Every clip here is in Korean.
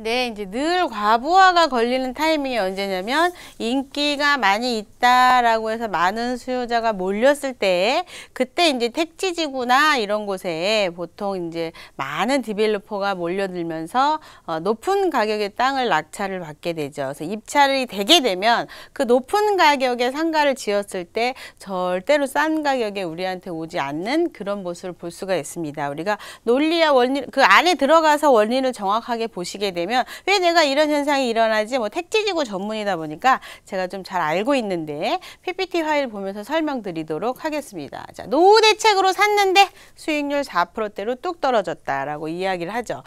네, 이제 늘 과부하가 걸리는 타이밍이 언제냐면 인기가 많이 있다라고 해서 많은 수요자가 몰렸을 때 그때 이제 택지지구나 이런 곳에 보통 이제 많은 디벨로퍼가 몰려들면서 높은 가격의 땅을 낙찰을 받게 되죠. 그래서 입찰이 되게 되면 그 높은 가격의 상가를 지었을 때 절대로 싼 가격에 우리한테 오지 않는 그런 모습을 볼 수가 있습니다. 우리가 논리와 원리 그 안에 들어가서 원리를 정확하게 보시게 되면 왜 내가 이런 현상이 일어나지? 뭐 택지지구 전문이다 보니까 제가 좀 잘 알고 있는데 PPT 파일 보면서 설명드리도록 하겠습니다. 자, 노후 대책으로 샀는데 수익률 4%대로 뚝 떨어졌다라고 이야기를 하죠.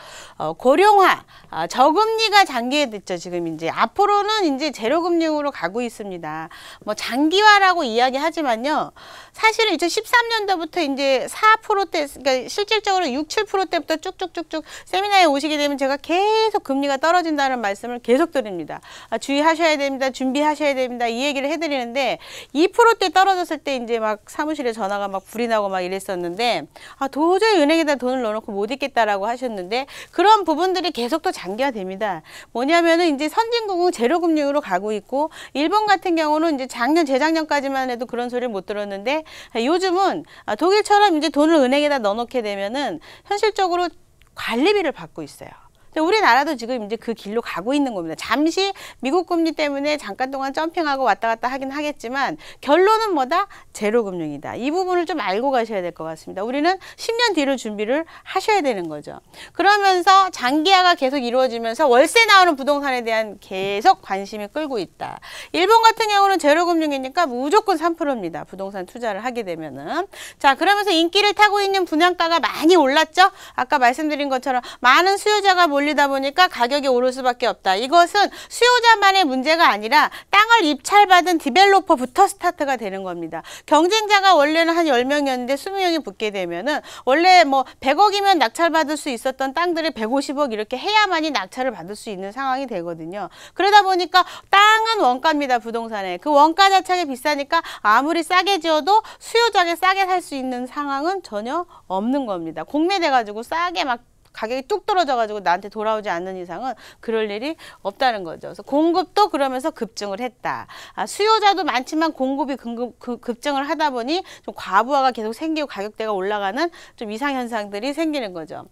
고령화, 저금리가 장기화됐죠. 지금 이제 앞으로는 이제 제로금융으로 가고 있습니다. 뭐 장기화라고 이야기하지만요. 사실은 2013년도부터 이제 4%대, 그러니까 실질적으로 6, 7%대부터 쭉쭉쭉쭉 세미나에 오시게 되면 제가 계속 금리가 떨어진다는 말씀을 계속 드립니다. 주의하셔야 됩니다. 준비하셔야 됩니다. 이 얘기를 해드리는데 2%대 떨어졌을 때 이제 막 사무실에 전화가 막 불이 나고 막 이랬었는데 도저히 은행에다 돈을 넣어놓고 못 있겠다라고 하셨는데 그런 부분들이 계속 또 장기화됩니다. 뭐냐면은 이제 선진국은 제로금융으로 가고 있고 일본 같은 경우는 이제 작년 재작년까지만 해도 그런 소리를 못 들었는데 요즘은 독일처럼 이제 돈을 은행에다 넣어놓게 되면은 현실적으로 관리비를 받고 있어요. 우리나라도 지금 이제 그 길로 가고 있는 겁니다. 잠시 미국 금리 때문에 잠깐 동안 점핑하고 왔다 갔다 하긴 하겠지만 결론은 뭐다? 제로금융이다. 이 부분을 좀 알고 가셔야 될 것 같습니다. 우리는 10년 뒤를 준비를 하셔야 되는 거죠. 그러면서 장기화가 계속 이루어지면서 월세 나오는 부동산에 대한 계속 관심이 끌고 있다. 일본 같은 경우는 제로금융이니까 무조건 3%입니다. 부동산 투자를 하게 되면은. 자, 그러면서 인기를 타고 있는 분양가가 많이 올랐죠? 아까 말씀드린 것처럼 많은 수요자가 올리다 보니까 가격이 오를 수밖에 없다. 이것은 수요자만의 문제가 아니라 땅을 입찰받은 디벨로퍼부터 스타트가 되는 겁니다. 경쟁자가 원래는 한 10명이었는데 20명이 붙게 되면은 원래 뭐 100억이면 낙찰받을 수 있었던 땅들이 150억 이렇게 해야만이 낙찰을 받을 수 있는 상황이 되거든요. 그러다 보니까 땅은 원가입니다. 부동산에. 그 원가 자체가 비싸니까 아무리 싸게 지어도 수요자가 싸게 살 수 있는 상황은 전혀 없는 겁니다. 공매돼가지고 싸게 막 가격이 뚝 떨어져가지고 나한테 돌아오지 않는 이상은 그럴 일이 없다는 거죠. 그래서 공급도 그러면서 급증을 했다. 수요자도 많지만 공급이 급증을 하다 보니 좀 과부하가 계속 생기고 가격대가 올라가는 좀 이상현상들이 생기는 거죠.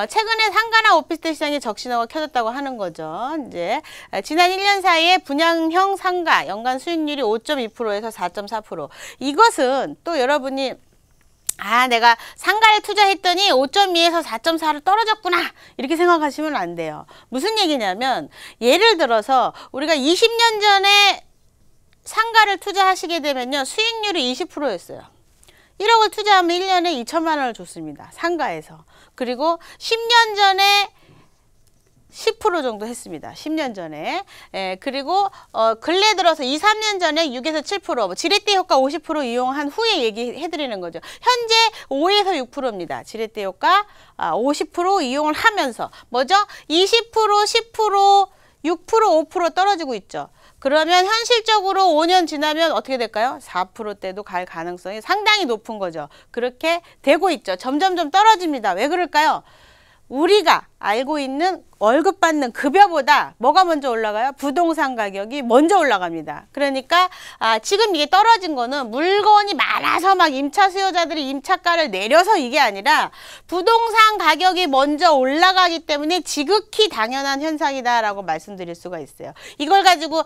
최근에 상가나 오피스텔 시장에 적신호가 켜졌다고 하는 거죠. 이제 지난 1년 사이에 분양형 상가 연간 수익률이 5.2%에서 4.4%. 이것은 또 여러분이 내가 상가를 투자했더니 5.2에서 4.4로 떨어졌구나 이렇게 생각하시면 안 돼요. 무슨 얘기냐면 예를 들어서 우리가 20년 전에 상가를 투자하시게 되면요 수익률이 20%였어요. 1억을 투자하면 1년에 2천만 원을 줬습니다. 상가에서. 그리고 10년 전에 10% 정도 했습니다. 10년 전에. 그리고 근래 들어서 2, 3년 전에 6에서 7%, 뭐 지렛대 효과 50% 이용한 후에 얘기해 드리는 거죠. 현재 5에서 6%입니다. 지렛대 효과 50% 이용을 하면서 뭐죠? 20%, 10%, 6%, 5% 떨어지고 있죠. 그러면 현실적으로 5년 지나면 어떻게 될까요? 4%대도 갈 가능성이 상당히 높은 거죠. 그렇게 되고 있죠. 점점점 떨어집니다. 왜 그럴까요? 우리가 알고 있는 월급 받는 급여보다 뭐가 먼저 올라가요? 부동산 가격이 먼저 올라갑니다. 그러니까 지금 이게 떨어진 거는 물건이 많아서 막 임차 수요자들이 임차가를 내려서 이게 아니라 부동산 가격이 먼저 올라가기 때문에 지극히 당연한 현상이다라고 말씀드릴 수가 있어요. 이걸 가지고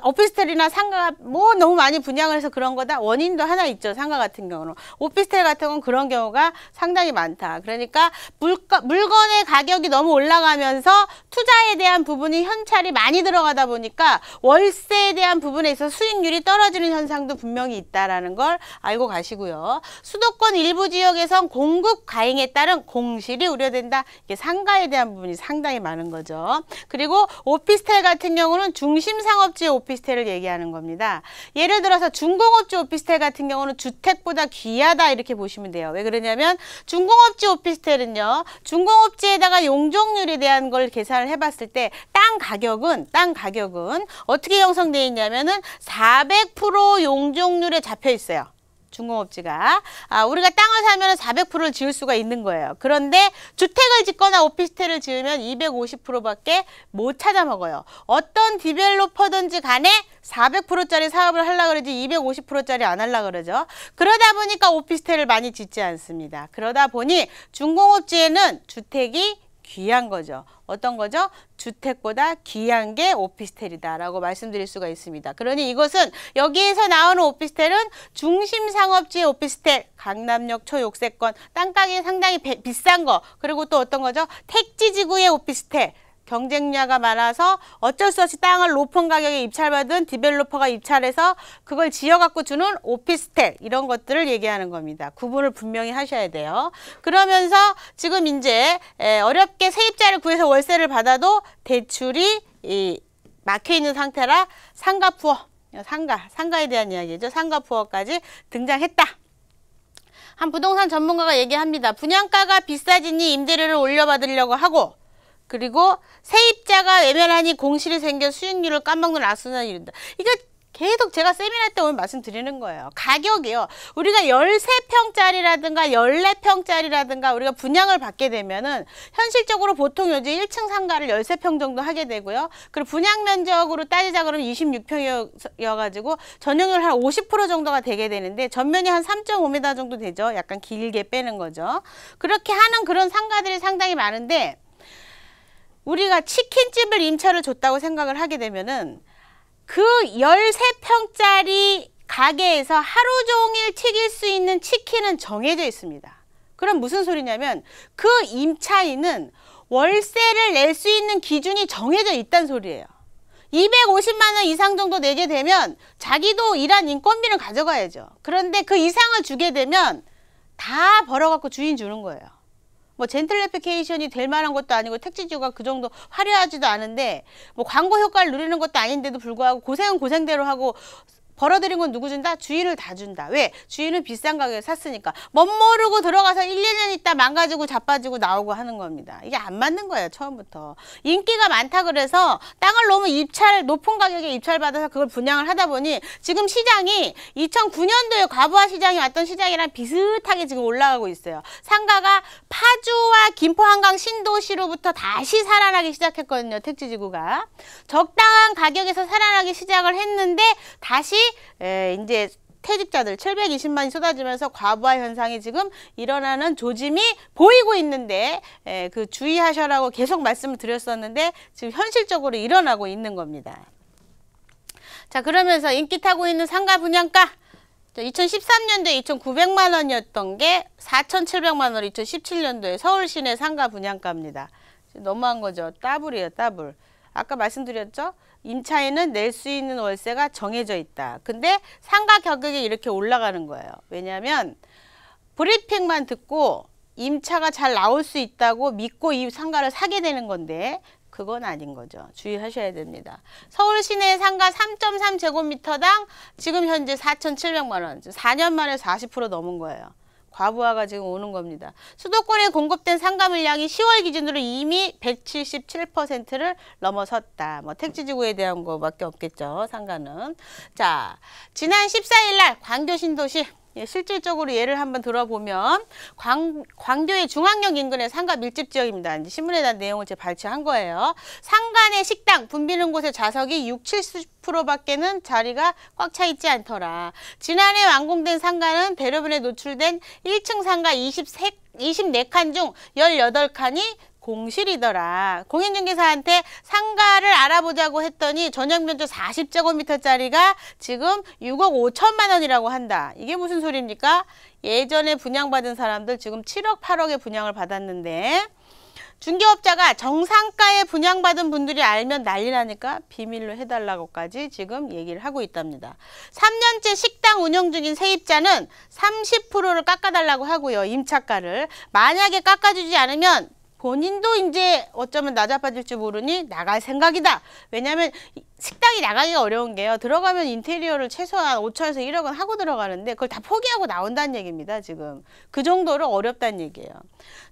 오피스텔이나 상가 뭐 너무 많이 분양을 해서 그런 거다. 원인도 하나 있죠. 상가 같은 경우는. 오피스텔 같은 경우는 그런 경우가 상당히 많다. 그러니까 물건의 가격이 너무 올라가면서 투자에 대한 부분이 현찰이 많이 들어가다 보니까 월세에 대한 부분에 있어서 수익률이 떨어지는 현상도 분명히 있다라는 걸 알고 가시고요. 수도권 일부 지역에선 공급 과잉에 따른 공실이 우려된다. 이게 상가에 대한 부분이 상당히 많은 거죠. 그리고 오피스텔 같은 경우는 중심상업지의 오피스텔을 얘기하는 겁니다. 예를 들어서 중공업지 오피스텔 같은 경우는 주택보다 귀하다 이렇게 보시면 돼요. 왜 그러냐면 중공업지 오피스텔은요. 중공업지에다가 용적률에 대한 걸 계산을 해봤을 때 땅 가격은 어떻게 형성되어 있냐면은 400% 용적률에 잡혀 있어요. 중공업지가. 우리가 땅을 사면 400%를 지을 수가 있는 거예요. 그런데 주택을 짓거나 오피스텔을 지으면 250%밖에 못 찾아 먹어요. 어떤 디벨로퍼든지 간에 400%짜리 사업을 하려고 그러지 250%짜리 안 하려고 그러죠. 그러다 보니까 오피스텔을 많이 짓지 않습니다. 그러다 보니 중공업지에는 주택이 귀한 거죠. 어떤 거죠? 주택보다 귀한 게 오피스텔이다라고 말씀드릴 수가 있습니다. 그러니 이것은 여기에서 나오는 오피스텔은 중심상업지의 오피스텔, 강남역 초욕세권, 땅값이 상당히 비싼 거, 그리고 또 어떤 거죠? 택지지구의 오피스텔. 경쟁자가 많아서 어쩔 수 없이 땅을 높은 가격에 입찰받은 디벨로퍼가 입찰해서 그걸 지어갖고 주는 오피스텔, 이런 것들을 얘기하는 겁니다. 구분을 분명히 하셔야 돼요. 그러면서 지금 이제 어렵게 세입자를 구해서 월세를 받아도 대출이 막혀있는 상태라 상가푸어, 상가에 대한 이야기죠. 상가푸어까지 등장했다. 한 부동산 전문가가 얘기합니다. 분양가가 비싸지니 임대료를 올려받으려고 하고, 그리고 세입자가 외면하니 공실이 생겨 수익률을 까먹는 악순환이 이른다. 이거 계속 제가 세미나 때 오늘 말씀드리는 거예요. 가격이요. 우리가 13평짜리라든가 14평짜리라든가 우리가 분양을 받게 되면은 현실적으로 보통 요즘 1층 상가를 13평 정도 하게 되고요. 그리고 분양 면적으로 따지자 그러면 26평이어가지고 전용률 한 50% 정도가 되게 되는데 전면이 한 3.5m 정도 되죠. 약간 길게 빼는 거죠. 그렇게 하는 그런 상가들이 상당히 많은데, 우리가 치킨집을 임차를 줬다고 생각을 하게 되면은 그 13평짜리 가게에서 하루 종일 튀길 수 있는 치킨은 정해져 있습니다. 그럼 무슨 소리냐면 그 임차인은 월세를 낼 수 있는 기준이 정해져 있다는 소리예요. 250만 원 이상 정도 내게 되면 자기도 일한 인건비를 가져가야죠. 그런데 그 이상을 주게 되면 다 벌어갖고 주인 주는 거예요. 뭐 젠틀리피케이션이 될 만한 것도 아니고 택지지구가 그 정도 화려하지도 않은데 뭐 광고 효과를 누리는 것도 아닌데도 불구하고 고생은 고생대로 하고 벌어들인 건 누구 준다? 주인을 다 준다. 왜? 주인은 비싼 가격에 샀으니까. 멋모르고 들어가서 1, 2년 있다 망가지고 자빠지고 나오고 하는 겁니다. 이게 안 맞는 거예요, 처음부터. 인기가 많다 그래서 땅을 너무 높은 가격에 입찰받아서 그걸 분양을 하다 보니 지금 시장이 2009년도에 과부하 시장이 왔던 시장이랑 비슷하게 지금 올라가고 있어요. 상가가 파주와 김포 한강 신도시로부터 다시 살아나기 시작했거든요, 택지지구가. 적당한 가격에서 살아나기 시작을 했는데 다시 이제 퇴직자들 720만이 쏟아지면서 과부하 현상이 지금 일어나는 조짐이 보이고 있는데 그 주의하셔라고 계속 말씀을 드렸었는데 지금 현실적으로 일어나고 있는 겁니다. 자, 그러면서 인기 타고 있는 상가 분양가 2013년도에 2,900만 원이었던 게 4,700만 원, 2017년도에 서울 시내 상가 분양가입니다. 너무한 거죠. 더블이에요, 더블. 아까 말씀드렸죠? 임차인은 낼 수 있는 월세가 정해져 있다. 근데 상가 가격이 이렇게 올라가는 거예요. 왜냐하면 브리핑만 듣고 임차가 잘 나올 수 있다고 믿고 이 상가를 사게 되는 건데 그건 아닌 거죠. 주의하셔야 됩니다. 서울 시내 상가 3.3제곱미터당 지금 현재 4,700만 원, 4년 만에 40% 넘은 거예요. 과부하가 지금 오는 겁니다. 수도권에 공급된 상가 물량이 10월 기준으로 이미 177%를 넘어섰다. 뭐 택지지구에 대한 거밖에 없겠죠, 상가는. 자, 지난 14일 날 광교 신도시 실질적으로 예를 한번 들어보면 광교의 중앙역 인근의 상가 밀집 지역입니다. 이제 신문에 대한 내용을 제가 발췌한 거예요. 상가 내 식당 붐비는 곳의 좌석이 60~70%밖에는 자리가 꽉 차 있지 않더라. 지난해 완공된 상가는 대로변에 노출된 1층 상가 24칸 중 18칸이 공실이더라. 공인중개사한테 상가를 알아보자고 했더니 전용 면적 40제곱미터짜리가 지금 6억 5천만 원이라고 한다. 이게 무슨 소리입니까? 예전에 분양받은 사람들 지금 7억 8억에 분양을 받았는데 중개업자가 정상가에 분양받은 분들이 알면 난리 나니까 비밀로 해달라고까지 지금 얘기를 하고 있답니다. 3년째 식당 운영 중인 세입자는 30%를 깎아달라고 하고요. 임차가를. 만약에 깎아주지 않으면 본인도 이제 어쩌면 나자빠질지 모르니 나갈 생각이다. 왜냐하면 식당이 나가기가 어려운 게요. 들어가면 인테리어를 최소한 5천에서 1억 원 하고 들어가는데 그걸 다 포기하고 나온다는 얘기입니다. 지금. 그 정도로 어렵다는 얘기예요.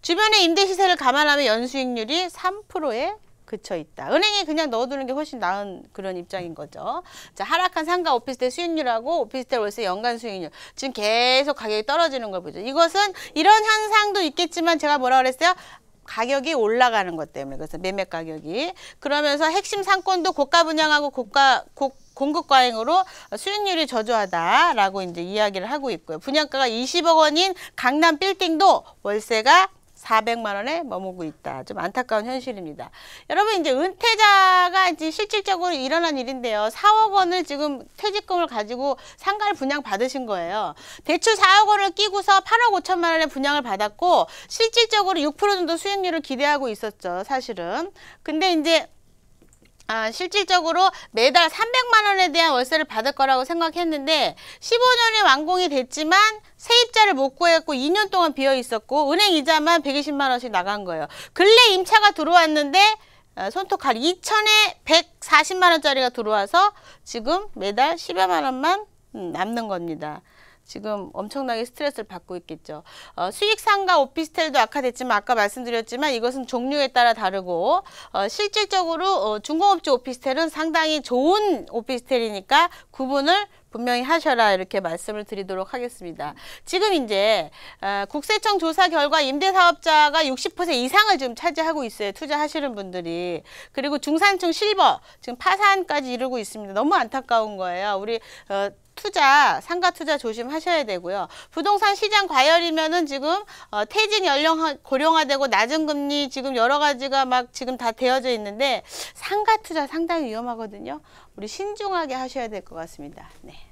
주변의 임대 시세를 감안하면 연수익률이 3%에 그쳐 있다. 은행에 그냥 넣어두는 게 훨씬 나은 그런 입장인 거죠. 자, 하락한 상가 오피스텔 수익률하고 오피스텔 월세 연간 수익률. 지금 계속 가격이 떨어지는 걸 보죠. 이것은 이런 현상도 있겠지만 제가 뭐라 그랬어요? 가격이 올라가는 것 때문에. 그래서 매매 가격이. 그러면서 핵심 상권도 고가 분양하고 공급 과잉으로 수익률이 저조하다라고 이제 이야기를 하고 있고요. 분양가가 20억 원인 강남 빌딩도 월세가 400만 원에 머무고 있다. 좀 안타까운 현실입니다. 여러분 이제 은퇴자가 이제 실질적으로 일어난 일인데요. 4억 원을 지금 퇴직금을 가지고 상가를 분양 받으신 거예요. 대출 4억 원을 끼고서 8억 5천만 원의 분양을 받았고 실질적으로 6% 정도 수익률을 기대하고 있었죠. 사실은. 근데 이제 실질적으로 매달 300만 원에 대한 월세를 받을 거라고 생각했는데 15년에 완공이 됐지만 세입자를 못 구했고 2년 동안 비어 있었고 은행 이자만 120만 원씩 나간 거예요. 근래 임차가 들어왔는데 손톱 할 2천에 140만 원짜리가 들어와서 지금 매달 10여만 원만 남는 겁니다. 지금 엄청나게 스트레스를 받고 있겠죠. 수익 상가 오피스텔도 악화됐지만 아까 말씀드렸지만 이것은 종류에 따라 다르고 실질적으로 중공업주 오피스텔은 상당히 좋은 오피스텔이니까 구분을 분명히 하셔라 이렇게 말씀을 드리도록 하겠습니다. 지금 이제 국세청 조사 결과 임대사업자가 60% 이상을 지금 차지하고 있어요. 투자하시는 분들이. 그리고 중산층 실버 지금 파산까지 이루고 있습니다. 너무 안타까운 거예요. 우리 상가 투자 조심하셔야 되고요. 부동산 시장 과열이면은 지금 퇴직 연령 고령화되고 낮은 금리 지금 여러 가지가 막 지금 다 되어져 있는데 상가 투자 상당히 위험하거든요. 우리 신중하게 하셔야 될 것 같습니다. 네.